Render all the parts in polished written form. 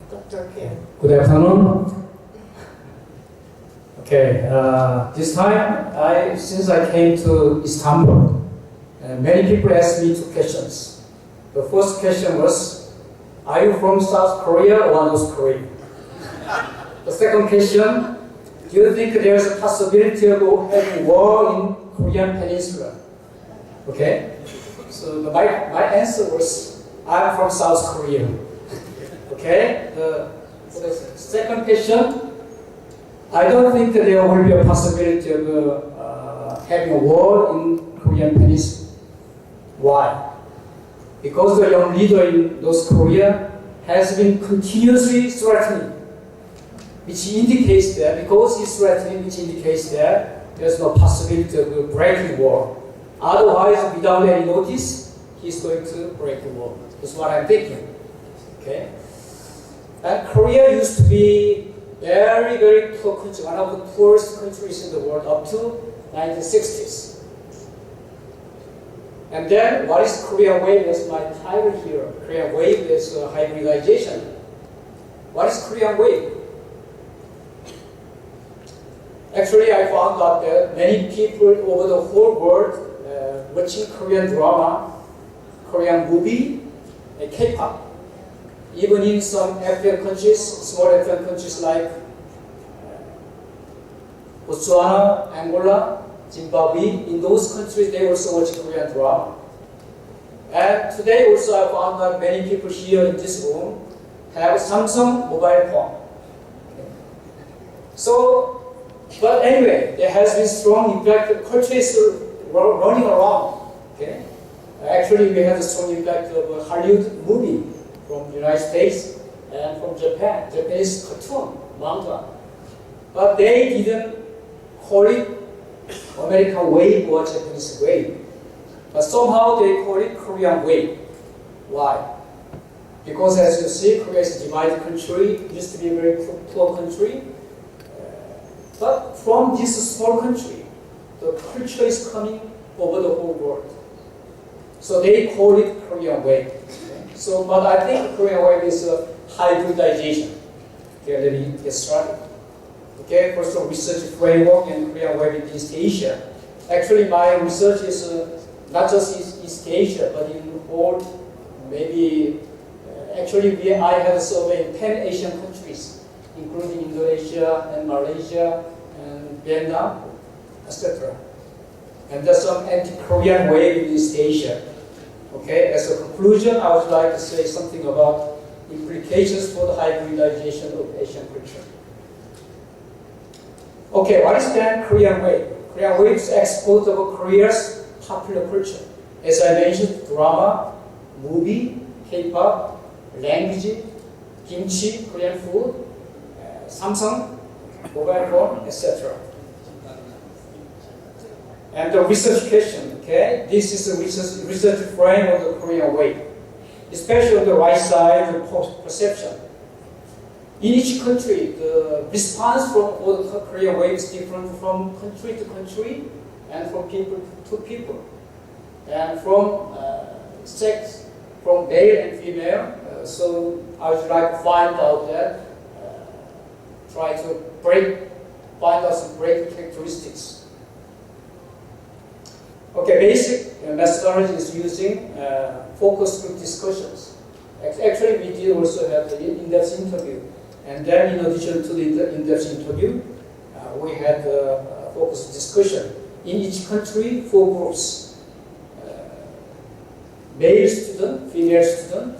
Dr. Kim. Good afternoon. Okay, this time, since I came to Istanbul, many people asked me two questions. The first question was, are you from South Korea or North Korea? The second question, do you think there's a possibility of having war in Korean Peninsula? Okay, so my answer was, I'm from South Korea. Okay, the second question, I don't think that there will be a possibility of having a war in Korean Peninsula. Why? Because the young leader in North Korea has been continuously threatening, which indicates that because he's threatening, which indicates that there's no possibility of a breaking war. Otherwise, without any notice, he's going to break the war. That's what I'm thinking. Okay. And Korea used to be very, very poor country, one of the poorest countries in the world up to 1960s. And then, what is Korean wave? That's my title here. Korean wave is hybridization. What is Korean wave? Actually, I found out that many people over the whole world watching Korean drama, Korean movie, and K-pop. Even in some African countries, small African countries like Botswana, Angola, Zimbabwe, in those countries they also watch Korean drama. And today also I found that many people here in this room have Samsung mobile phone. Okay. So, but anyway, there has been strong impact. The culture is running around. Okay. Actually, we have a strong impact of a Hollywood movie from the United States and from Japan, Japanese cartoon, manga. But they didn't call it American wave or Japanese wave. But somehow they call it Korean wave. Why? Because as you see, Korea is a divided country, it used to be a very poor country. But from this small country, the culture is coming over the whole world. So they call it Korean wave. Okay? So, but I think Korean wave is a hybridization. Okay, let me get started. Okay, first of all, research framework in Korean wave in East Asia. Actually, my research is not just East Asia, but in all, maybe, actually I have surveyed 10 Asian countries, including Indonesia and Malaysia and Vietnam, etc. And there's some anti-Korean wave in East Asia. Okay, as a conclusion, I would like to say something about implications for the hybridization of Asian culture. Okay, what is then Korean wave? Korean wave is export of Korea's popular culture. As I mentioned, drama, movie, K-pop, language, kimchi, Korean food, Samsung, mobile phone, etc. And the research question, okay? This is a research frame of the Korean wave, especially on the right side, the perception. In each country, the response from all the Korean wave is different from country to country and from people to people. And from sex, from male and female. So I would like to find out that, try to find out some break characteristics. Okay, basic methodology is using focus group discussions. Actually, we did also have the in-depth interview. And then, in addition to the in-depth interview, we had a focus discussion. In each country, 4 groups. Male student, female student,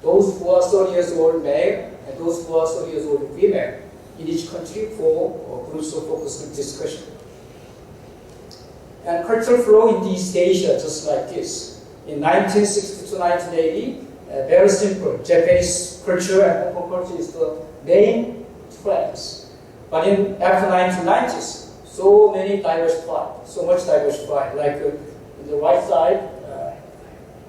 those who are 30 years old male, and those who are 30 years old female. In each country, 4 groups of focus group discussion. And cultural flow in East Asia, just like this. In 1960 to 1980, very simple. Japanese culture and Hong Kong culture is the main trends. But after 1990s, so much diversified. Like in the right side,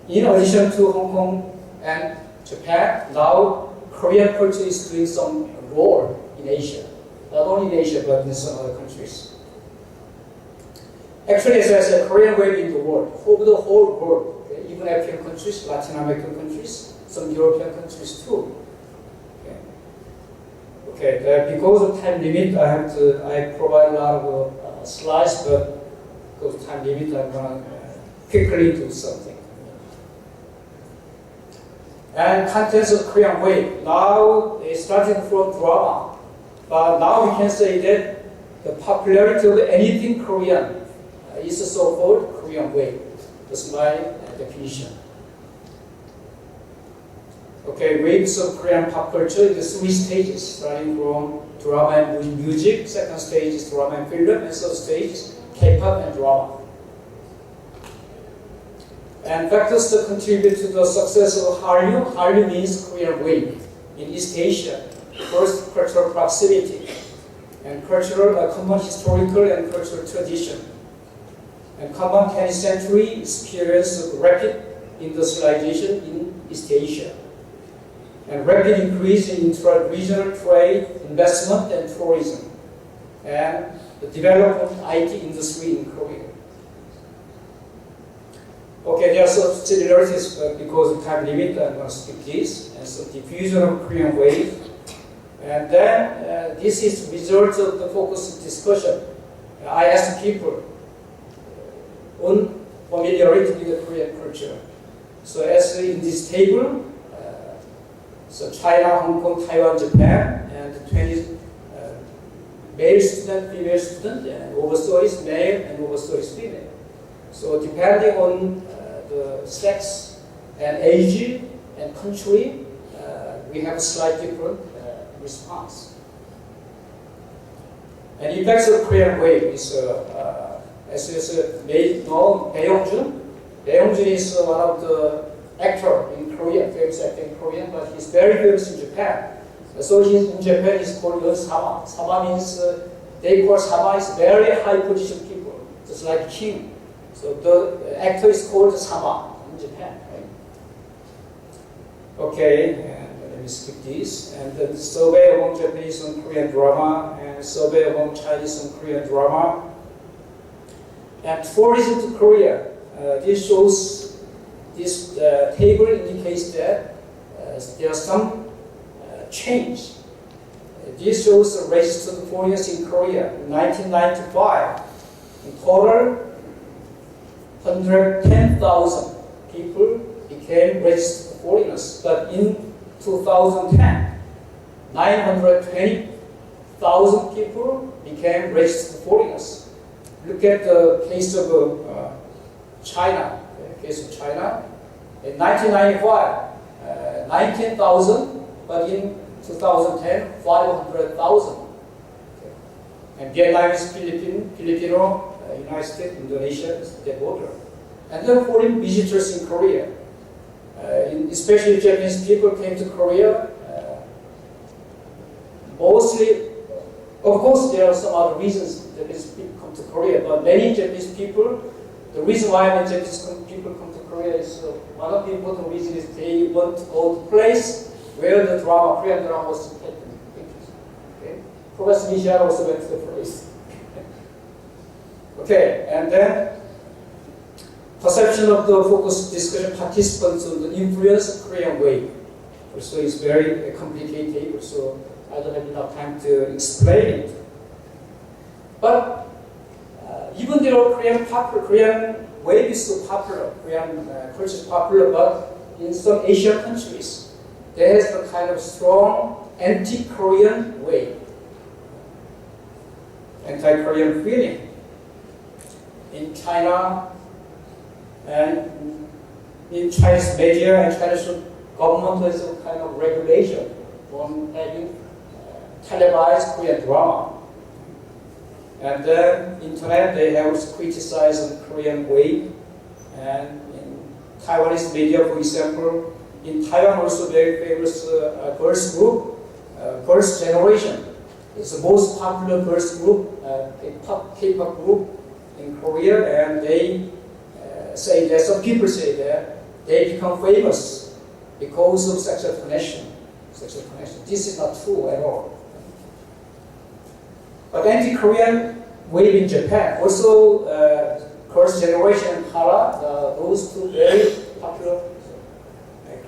in addition to Hong Kong and Japan, now Korean culture is doing some role in Asia. Not only in Asia, but in some other countries. Actually, as I said, Korean wave in the world, over the whole world, okay? Even African countries, Latin American countries, some European countries too. Okay, because of time limit, I provide a lot of slides, but because of time limit, I'm gonna quickly do something. And contents of Korean Wave. Now, it started from drama, but now we can say that the popularity of anything Korean is a so-called Korean Wave. That's my definition. Okay, waves of Korean pop culture in the three stages, starting from drama and music. Second stage is drama and film, and third stage is K-pop and drama. And factors that contribute to the success of Hallyu. Hallyu means Korean Wave in East Asia. First, cultural proximity and common historical and cultural tradition, and common 20th century experience of rapid industrialization in East Asia, and rapid increase in intra-regional trade, investment, and tourism, and the development of IT industry in Korea. Okay, there are some similarities, but because of time limit, I'm going to skip this, and some diffusion of Korean Wave. And then, this is the result of the focused discussion. I asked people on familiarity with the Korean culture. So as in this table, so China, Hong Kong, Taiwan, Japan, and 20 male student, female student, and over studies male and over studies female. So depending on the sex and age and country, we have a slightly different response. And effects of Korean Wave is, as is made known, Bae-Yong-joon. Bae-Yong-joon is one of the actor in Korea, famous actor in Korea, but he's very famous in Japan. So in Japan, he's called Sama. Sama means, they call Sama is very high position people, just like king. So the actor is called Sama in Japan, right? Okay, and let me skip this. And the survey among Japanese and Korean drama, and survey among Chinese and Korean drama. And tourism to Korea. This shows, this table indicates that there's some change. This shows the registered foreigners in Korea. In 1995, in total, 110,000 people became registered foreigners. But in 2010, 920,000 people became registered foreigners. Look at the case of China. Case of China. In 1995, 19,000, but in 2010, 500,000. Okay. And Vietnam is Filipino, United States, Indonesia is the border. And then foreign visitors in Korea, especially Japanese people came to Korea, mostly, of course there are some other reasons Japanese people come to Korea, but many Japanese people, the reason why many Japanese people come to Korea is, one of the important reasons is they want to go to a place where the drama, Korean drama was taken. Okay? Professor Nishihara also went to the place. Okay, and then perception of the focus discussion participants on the influence of Korean Wave. Also, it's very complicated table, so I don't have enough time to explain it. But even though Korean Wave is so popular, Korean culture is popular, but in some Asian countries, there is a kind of strong anti-Korean wave, anti-Korean feeling. In China, and in Chinese media and Chinese government, there's a kind of regulation on having televised Korean drama. And then internet, they have criticized the Korean Wave. And in Taiwanese media, for example, in Taiwan also very famous girls group, Girls' Generation. It's the most popular girls group, K-pop group in Korea, and they say that, some people say that they become famous because of sexual connection. This is not true at all. But anti-Korean wave in Japan, also Girls' Generation and Kara, those two very popular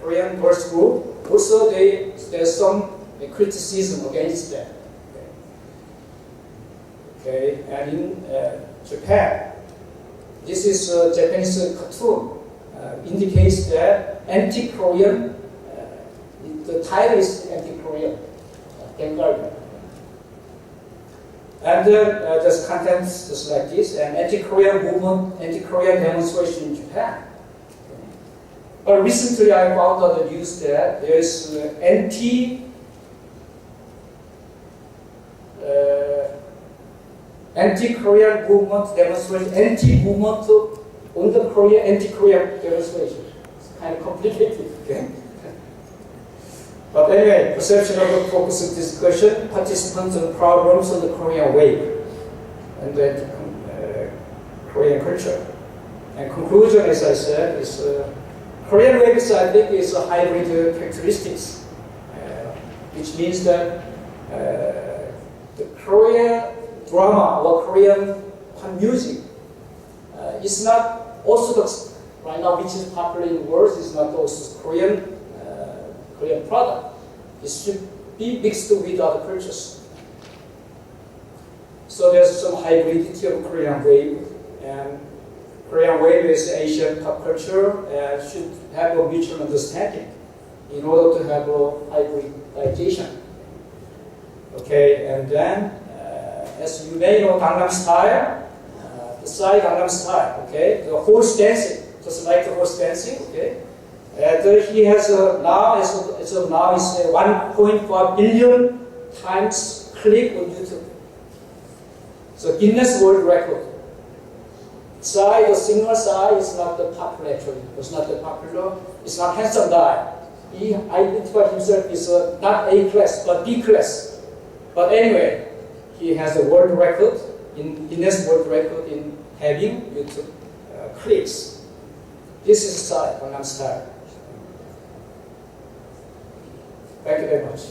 Korean girls group. Also, there's some criticism against them. Okay, and in Japan, this is a Japanese cartoon. Indicates that anti-Korean, the title is anti-Korean, Dongguk. And there's content just like this, an anti-Korean movement, anti-Korean demonstration in Japan. But recently I found out the news that there is anti-Korean movement demonstration, anti-movement on the Korea, anti-Korean demonstration. It's kind of complicated, okay? But anyway, perception of the focus of discussion, participants and problems on the Korean wave, and then Korean culture. And conclusion, as I said, is Korean waves, I think, is a hybrid characteristics, which means that the Korean drama or Korean music is not orthodox right now, which is popular in the world, is not also Korean product. It should be mixed with other cultures. So there's some hybridity of Korean wave, and Korean wave is Asian pop culture and should have a mutual understanding in order to have a hybridization. Okay, and then as you may know, Gangnam Style, the Psy Gangnam Style, okay, the horse dancing, just like the horse dancing, okay. He has now, as of now, is 1.4 billion times click on YouTube. So Guinness World Record. Psy, the singer Psy, is not the popular actually. It's not the popular. It's not handsome guy. He identified himself as not A class but B class. But anyway, he has a world record in Guinness World Record in having YouTube clicks. This is Psy, Gangnam Style. Thank you very much.